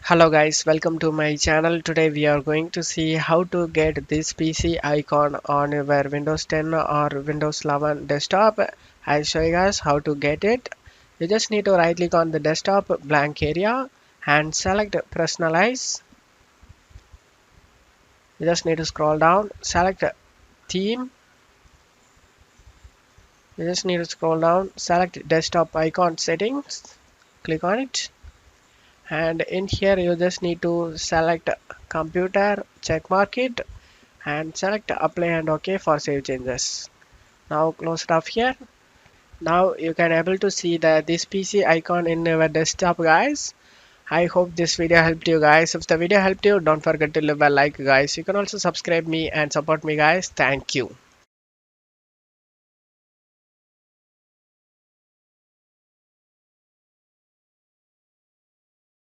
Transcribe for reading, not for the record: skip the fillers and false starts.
Hello guys, welcome to my channel. Today we are going to see how to get this PC icon on your Windows 10 or Windows 11 desktop. I'll show you guys how to get it. You just need to right click on the desktop blank area and select personalize. You just need to scroll down, select theme. You just need to scroll down, select desktop icon settings, click on it. And in here you just need to select computer, check mark it and select apply and OK for save changes. Now close it off here. Now you can able to see this PC icon in your desktop guys. I hope this video helped you guys. If the video helped you, don't forget to leave a like guys. You can also subscribe me and support me guys. Thank you.